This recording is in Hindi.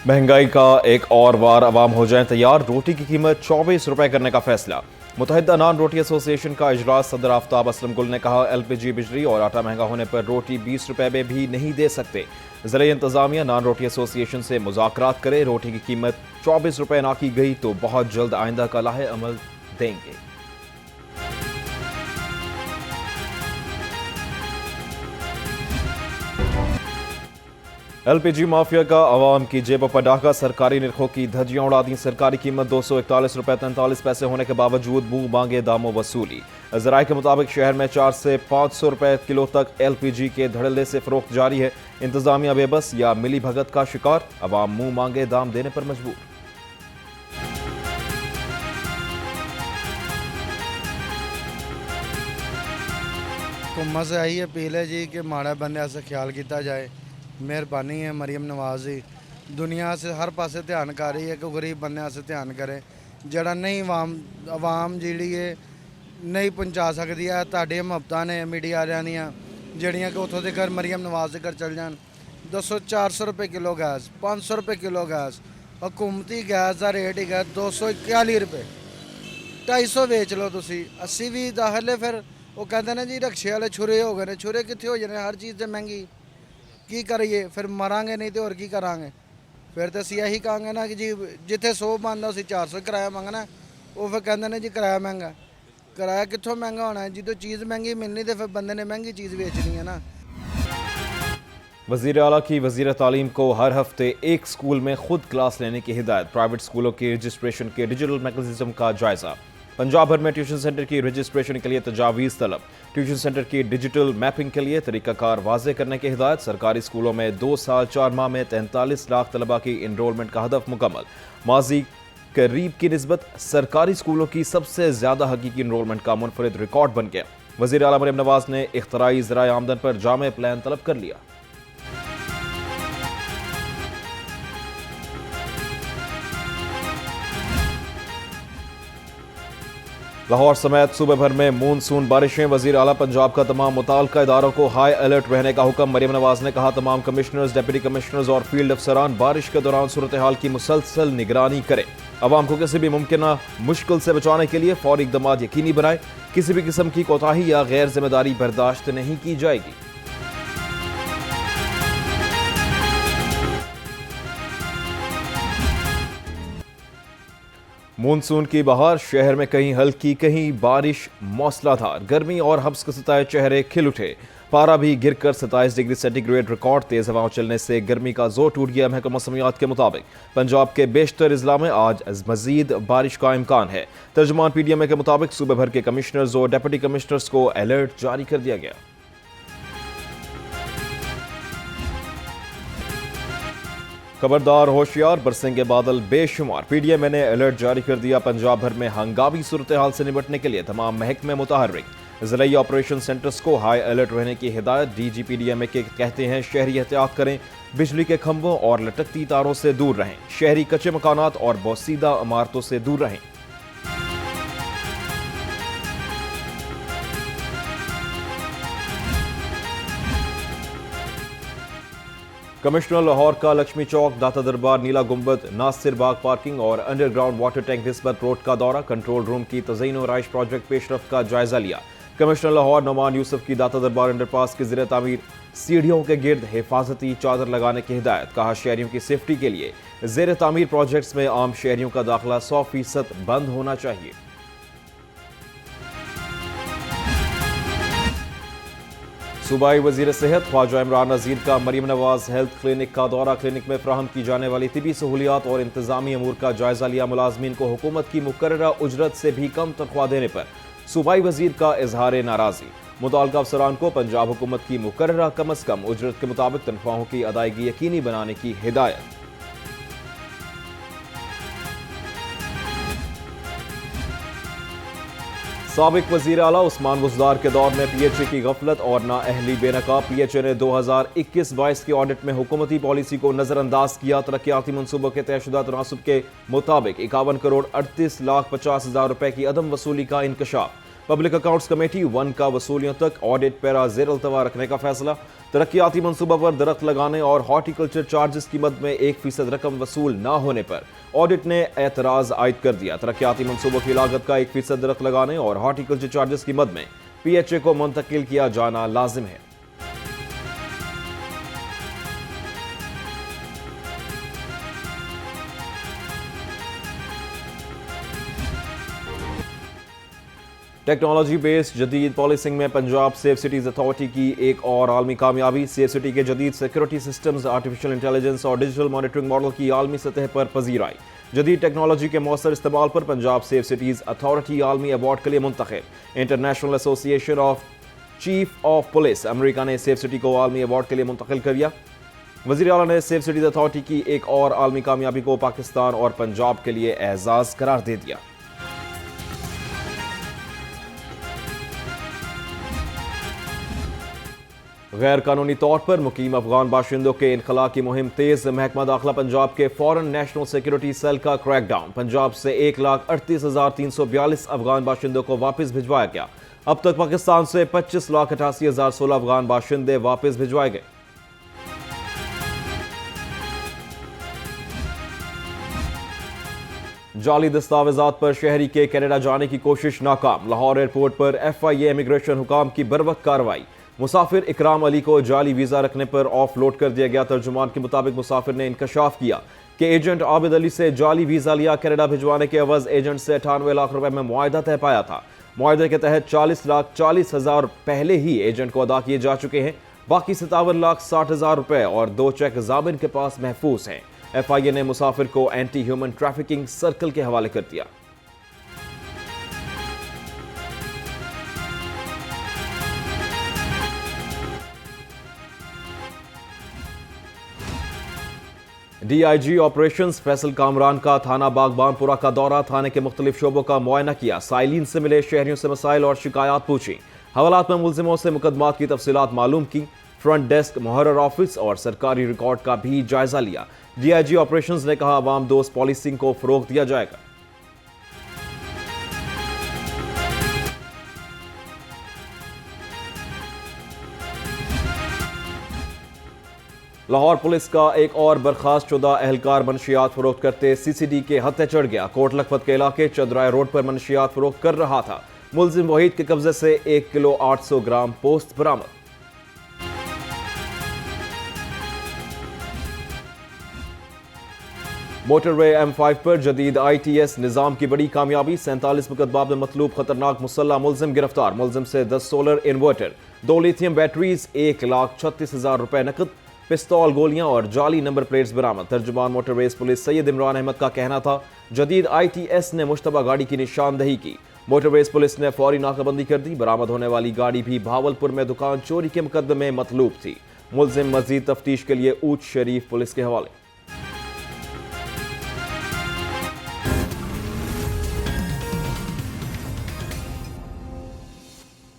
महंगाई का एक और बार अवाम हो जाए तैयार। रोटी की कीमत 24 रुपए करने का फैसला। मुत्तहिदा नान रोटी एसोसिएशन का इजलास सदर आफ्ताब असलम गुल ने कहा, एलपीजी, बिजली और आटा महंगा होने पर रोटी 20 रुपए में भी नहीं दे सकते। ज़िले इंतजामिया नान रोटी एसोसिएशन से मुज़ाकरात करे। रोटी की कीमत 24 रुपए ना की गई तो बहुत जल्द आइंदा का लाहे अमल देंगे। एलपीजी माफिया का अवाम की जेबों पर डाका। सरकारी निर्खों की धज्जियां उड़ा दी। सरकारी कीमत 241 रुपए 43 पैसे होने के बावजूद मुंह मांगे दामों वसूली। जराये के मुताबिक शहर में 400 से 500 रुपए किलो तक एलपीजी के धड़ल्ले से फरोख्त जारी है। इंतजामिया बेबस या मिली भगत का शिकार। अवाम मुंह मांगे दाम देने पर मजबूर। हुकूमत से यही अपील है जी कि माड़ा बंदे से ख्याल किया जाए। मेहरबानी है मरीम नवाज जी, दुनिया से हर पासे ध्यान कर रही है कि गरीब बंदे से ध्यान करे। जड़ा नहीं आवाम जी नहीं पहुँचा सकती है। तुहाडी मुहब्बतां ने मीडिया वालियां दियां जड़ियाँ कि उतों के घर मरीम नवाज के घर चल जान। 400 रुपये किलो गैस, 500 रुपये किलो गैस। हुकूमती गैस का रेट ही है 241 रुपये। 250 बेच लो तुसी, 80 भी दाखिल है। फिर वो कहते हैं जी रक्शे वाले छुरे हो गए ने। छुरे कितने हो जाने, हर चीज़ से महंगी की करिए। फिर मरांगे नहीं तो और की करांगे। फिर तो असी यही कहेंगे ना कि जी जिथे 100 बनता उसी 400 किराया मंगना। वो फिर कहते हैं जी किराया महंगा। किराया कितों महंगा होना है? जो चीज़ महंगी मिलनी तो फिर बंदे ने महंगी चीज़ बेचनी है ना। वज़ीर आला की वज़ीर तालीम को हर हफ्ते एक स्कूल में खुद क्लास लेने की हिदायत। प्राइवेट स्कूलों के रजिस्ट्रेशन के डिजिटल मैकेनिज्म का जायजा। पंजाब भर में ट्यूशन सेंटर की रजिस्ट्रेशन के लिए तजावीज़ तलब। ट्यूशन सेंटर की डिजिटल मैपिंग के लिए तरीकाकार वाज़े करने की हिदायत। सरकारी स्कूलों में 2 साल 4 माह में 43 लाख तलबा की इनरोलमेंट का हदफ मुकम्मल। माजी करीब की निस्बत सरकारी स्कूलों की सबसे ज्यादा हकीकी इनरोलमेंट का मुनफरिद रिकॉर्ड बन गया। वज़ीर आला मरियम नवाज ने इख्तराई ज़राए आमदन पर जामे प्लान तलब कर लिया। लाहौर समेत सूबे भर में मूनसून बारिशें। वज़ीर आला पंजाब का तमाम मुताल्लिका इदारों को हाई अलर्ट रहने का हुक्म। मरियम नवाज ने कहा, तमाम कमिश्नर्स, डिप्टी कमिश्नर्स और फील्ड अफसरान बारिश के दौरान सूरत हाल की मुसलसल निगरानी करें। अवाम को किसी भी मुमकिन मुश्किल से बचाने के लिए फौरी इक़दाम यकीनी बनाएं। किसी भी किस्म की कोताही या गैर जिम्मेदारी बर्दाश्त नहीं की जाएगी। मॉनसून की बहार। शहर में कहीं हल्की कहीं बारिश मौसलाधार। गर्मी और हब्स के सताए चेहरे खिल उठे। पारा भी गिरकर 27 डिग्री सेंटीग्रेड रिकॉर्ड। तेज हवाओं चलने से गर्मी का जोर टूट गया। महकमा मौसमियात के मुताबिक पंजाब के बेशतर अजला में आज मजीद बारिश का इम्कान है। तर्जुमान पीडीएमए के मुताबिक सूबे भर के कमिश्नर्स और डिप्टी कमिश्नर्स को अलर्ट जारी कर दिया गया। खबरदार होशियार, बरसेंगे बादल बेशुमार। पीडीएमए ने अलर्ट जारी कर दिया। पंजाब भर में हंगामी सूरत हाल से निपटने के लिए तमाम महकमे मुतहर्रिक। ज़िला ऑपरेशन सेंटर्स को हाई अलर्ट रहने की हिदायत। डीजी पीडीएमए के कहते हैं, शहरी एहतियात करें, बिजली के खंभों और लटकती तारों से दूर रहें। शहरी कच्चे मकानात और बोसीदा इमारतों से दूर रहें। कमिश्नर लाहौर का लक्ष्मी चौक, दाता दरबार, नीला गुंबद, नासिर बाग पार्किंग और अंडरग्राउंड वाटर टैंक निस्बत रोड का दौरा। कंट्रोल रूम की तज़यीन और आइश प्रोजेक्ट पेशरफ का जायजा लिया। कमिश्नर लाहौर नौमान यूसुफ की दाता दरबार अंडरपास की ज़ेर तामीर सीढ़ियों के गिर्द हिफाजती चादर लगाने की हिदायत। कहा, शहरियों की सेफ्टी के लिए ज़ेर तामीर प्रोजेक्ट्स में आम शहरियों का दाखिला 100% बंद होना चाहिए। सूबाई वजीर सेहत ख्वाजा इमरान नज़ीर का मरियम नवाज हेल्थ क्लिनिक का दौरा। क्लिनिक में फ्राहम की जाने वाली तिबी सहूलियात और इंतजामी अमूर का जायजा लिया। मुलाजमीन को हुकूमत की मुकर्ररा उजरत से भी कम तनख्वाह देने पर सूबाई वजीर का इजहार नाराजी। मुतल्लिका अफसरान को पंजाब हुकूमत की मुकर्ररा कम अज कम उजरत के मुताबिक तनख्वाहों की अदायगी यकीनी बनाने की हिदायत। साबिक वजीर आला उस्मान बुज़दार के दौर में पीएचए की गफलत और नाअहली बेनकाब। पीएचए ने 2021-22 के ऑडिट में हुकूमती पॉलिसी को नजरअंदाज किया। तरक्याती मनसूबों के तयशुदा तनासुब के मुताबिक 51 करोड़ 38 लाख 50 हजार रुपए की अदम वसूली का इंकशाफ। पब्लिक अकाउंट्स कमेटी 1 का वसूलियों तक ऑडिट पैरा जेर अल्तवा रखने का फैसला। तरक्याती मंसूबा पर दरख्त लगाने और हॉर्टिकल्चर चार्जेस की मद में 1% रकम वसूल न होने पर ऑडिट ने एतराज आयद कर दिया। तरक्याती मंसूबों की लागत का 1% दरख्त लगाने और हॉर्टिकल्चर चार्जेस की मद में PHA को मुंतकिल किया जाना लाजिम है। टेक्नोलॉजी बेस्ड जदीद पॉलिसिंग में पंजाब सेफ सिटीज अथॉरिटी की एक और आलमी कामयाबी। सेफ सिटी के जदीद सिक्योरिटी सिस्टम्स, आर्टिफिशियल इंटेलिजेंस और डिजिटल मॉनिटरिंग मॉडल की आलमी सतह पर पजीराई। जदीद टेक्नोलॉजी के मौसर इस्तेमाल पर पंजाब सेफ सिटीज अथॉरिटी आलमी अवार्ड के लिए मुंतखब। International association of chief of police America ने सेफ सिटी को आलमी अवार्ड के लिए मुंतकिल कर दिया। वज़ीर आला ने सेफ सिटीज अथॉरिटी की एक और आलमी कामयाबी को पाकिस्तान और पंजाब के लिए एजाज करार दे दिया। गैर कानूनी तौर पर मुकीम अफगान बाशिंदों के इनखला की मुहिम तेज। महकमा दाखिला पंजाब के फॉरेन नेशनल सिक्योरिटी सेल का क्रैकडाउन। पंजाब से 1,38,342 अफगान बाशिंदों को वापस भिजवाया गया। अब तक पाकिस्तान से 25,88,016 अफगान बाशिंदे वापस भिजवाए गए। जाली दस्तावेजात पर शहरी के कनाडा जाने की कोशिश नाकाम। लाहौर एयरपोर्ट पर FIA इमिग्रेशन हुकाम की बरवक्त कार्रवाई। मुसाफिर इकराम अली को जाली वीजा रखने पर ऑफ लोड कर दिया गया। तर्जुमान के मुताबिक मुसाफिर ने इंकशाफ किया कि एजेंट आबिद अली से जाली वीजा लिया। कनाडा भिजवाने के एवज एजेंट से 98 लाख रुपए में मुआहदा तय पाया था। मुआहदे के तहत 40,40,000 पहले ही एजेंट को अदा किए जा चुके हैं। बाकी 57,60,000 रुपए और 2 चेक जाबिन के पास महफूज हैं। FIA ने मुसाफिर को एंटी ह्यूमन ट्रैफिकिंग सर्कल के हवाले कर दिया। DIG ऑपरेशंस फैसल कामरान का थाना बागबानपुरा का दौरा। थाने के मुख्तलिफ शोबों का मुआयना किया। साइलिन से मिले शहरियों से मसाइल और शिकायत पूछी। हवालात में मुलजिमों से मुकदमात की तफसीलात मालूम की। फ्रंट डेस्क, मुहर्रर ऑफिस और सरकारी रिकॉर्ड का भी जायजा लिया। DIG ऑपरेशंस ने कहा, अवाम दोस्त पॉलिसिंग को फरोग दिया जाएगा। लाहौर पुलिस का एक और बर्खास्त शुदा एहलकार मनशियात फरोख्त करते CCD के हत्थे चढ़ गया। कोट लखपत के इलाके चंद्राय रोड पर मनशियात फरोख्त कर रहा था। मुलजिम वहीद के कब्जे से 1 किलो 800 ग्राम पोस्त बरामद। मोटरवे M5 पर जदीद ITS निजाम की बड़ी कामयाबी। 47 मुकदमा में मतलूब खतरनाक मुसल्ला मुलजिम गिरफ्तार। मुलजिम से 10 सोलर इन्वर्टर, 2 लिथियम बैटरीज, 1,36,000 रुपए नकद, पिस्तौल, गोलियां और जाली नंबर प्लेट्स बरामद। तर्जुमान मोटरवेज पुलिस सैयद इमरान अहमद का कहना था, जदीद ITS ने मुश्तबा गाड़ी की निशानदही की। मोटरवेज पुलिस ने फौरी नाकाबंदी कर दी। बरामद होने वाली गाड़ी भी भावलपुर में दुकान चोरी के मुकदमे में मतलूब थी। मुलजिम मजीद तफ्तीश के लिए ऊंच शरीफ पुलिस के हवाले।